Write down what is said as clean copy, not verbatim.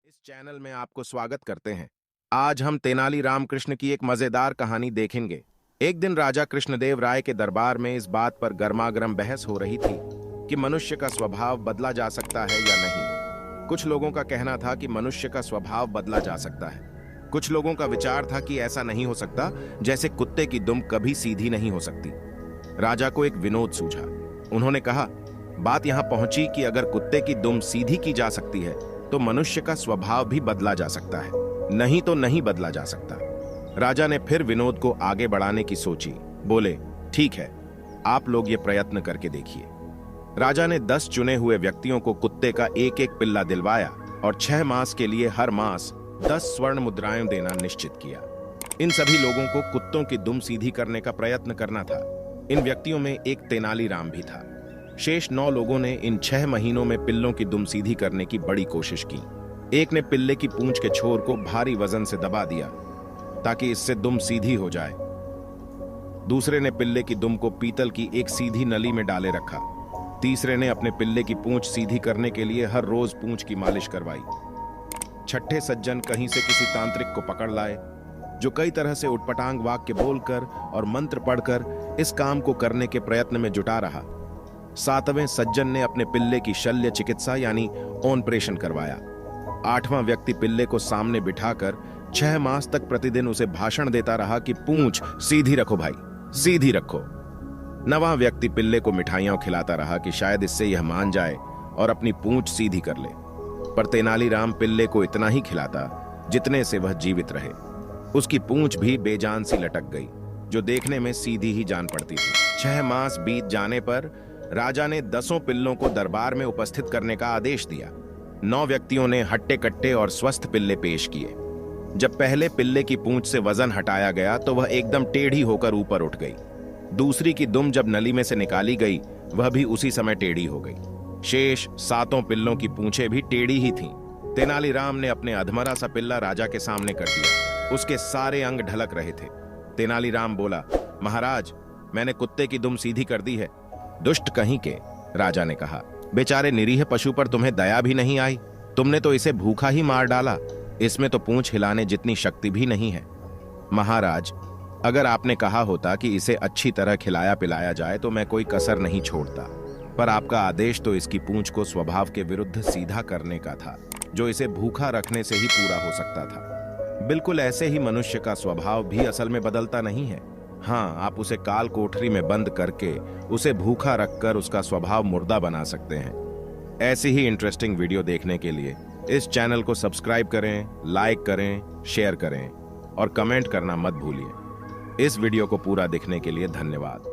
इस चैनल में आपको स्वागत करते हैं। आज हम तेनाली रामकृष्ण की एक मजेदार कहानी देखेंगे। एक दिन राजा कृष्णदेव राय के दरबार में इस बात पर गर्मागर्म बहस हो रही थी कि मनुष्य का स्वभाव बदला जा सकता है या नहीं। कुछ लोगों का कहना था कि मनुष्य का स्वभाव बदला जा सकता है। कुछ लोगों का विचार था कि ऐसा नहीं हो सकता, जैसे कुत्ते की दुम कभी सीधी नहीं हो सकती। राजा को एक विनोद सूझा। उन्होंने कहा, बात यहां पहुंची कि अगर कुत्ते की दुम सीधी की जा सकती है तो मनुष्य का स्वभाव भी बदला जा सकता है, नहीं तो नहीं बदला जा सकता। राजा ने फिर विनोद को आगे बढ़ाने की सोची। बोले, ठीक है, आप लोग ये प्रयत्न करके देखिए। राजा ने 10 चुने हुए व्यक्तियों को कुत्ते का एक एक पिल्ला दिलवाया और 6 मास के लिए हर मास 10 स्वर्ण मुद्राएं देना निश्चित किया। इन सभी लोगों को कुत्तों की दुम सीधी करने का प्रयत्न करना था। इन व्यक्तियों में एक तेनालीराम भी था। शेष 9 लोगों ने इन 6 महीनों में पिल्लों की दुम सीधी करने की बड़ी कोशिश की। एक ने पिल्ले की पूंछ के छोर को भारी वजन से दबा दिया ताकि इससे दुम सीधी हो जाए। दूसरे ने पिल्ले की दुम को पीतल की एक सीधी नली में डाले रखा। तीसरे ने अपने पिल्ले की पूंछ सीधी करने के लिए हर रोज पूंछ की मालिश करवाई। छठे सज्जन कहीं से किसी तांत्रिक को पकड़ लाए, जो कई तरह से उटपटांग वाक्य बोलकर और मंत्र पढ़कर इस काम को करने के प्रयत्न में जुटा रहा। 7वें सज्जन ने अपने पिल्ले की शल्य चिकित्सा यानी ऑपरेशन करवाया। 8वां व्यक्ति पिल्ले को सामने बिठाकर 6 मास तक प्रतिदिन उसे भाषण देता रहा कि पूंछ सीधी रखो भाई, सीधी रखो। 9वां व्यक्ति पिल्ले को मिठाइयां खिलाता रहा कि शायद इससे यह मान जाए और अपनी पूंछ सीधी कर ले। पर तेनालीराम पिल्ले को इतना ही खिलाता जितने से वह जीवित रहे। उसकी पूंछ भी बेजान सी लटक गई, जो देखने में सीधी ही जान पड़ती थी। 6 मास बीत जाने पर राजा ने 10 पिल्लों को दरबार में उपस्थित करने का आदेश दिया। 9 व्यक्तियों ने हट्टे कट्टे और स्वस्थ पिल्ले पेश किए। जब पहले पिल्ले की पूंछ से वजन हटाया गया तो वह एकदम टेढ़ी होकर ऊपर उठ गई। दूसरी की दुम जब नली में से निकाली गई, वह भी उसी समय टेढ़ी हो गई। शेष 7 पिल्लों की पूंछें भी टेढ़ी ही थीं। तेनालीराम ने अपने अधमरा सा पिल्ला राजा के सामने कर दिया। उसके सारे अंग ढलक रहे थे। तेनालीराम बोला, महाराज, मैंने कुत्ते की दुम सीधी कर दी है। दुष्ट कहीं के, राजा ने कहा, बेचारे निरीह पशु पर तुम्हें दया भी नहीं आई। तुमने तो इसे भूखा ही मार डाला। इसमें तो पूंछ हिलाने जितनी शक्ति भी नहीं है। महाराज, अगर आपने कहा होता कि इसे अच्छी तरह खिलाया पिलाया जाए तो मैं कोई कसर नहीं छोड़ता, पर आपका आदेश तो इसकी पूंछ को स्वभाव के विरुद्ध सीधा करने का था, जो इसे भूखा रखने से ही पूरा हो सकता था। बिल्कुल ऐसे ही मनुष्य का स्वभाव भी असल में बदलता नहीं है। हाँ, आप उसे काल कोठरी में बंद करके उसे भूखा रखकर उसका स्वभाव मुर्दा बना सकते हैं। ऐसी ही इंटरेस्टिंग वीडियो देखने के लिए इस चैनल को सब्सक्राइब करें, लाइक करें, शेयर करें और कमेंट करना मत भूलिए। इस वीडियो को पूरा देखने के लिए धन्यवाद।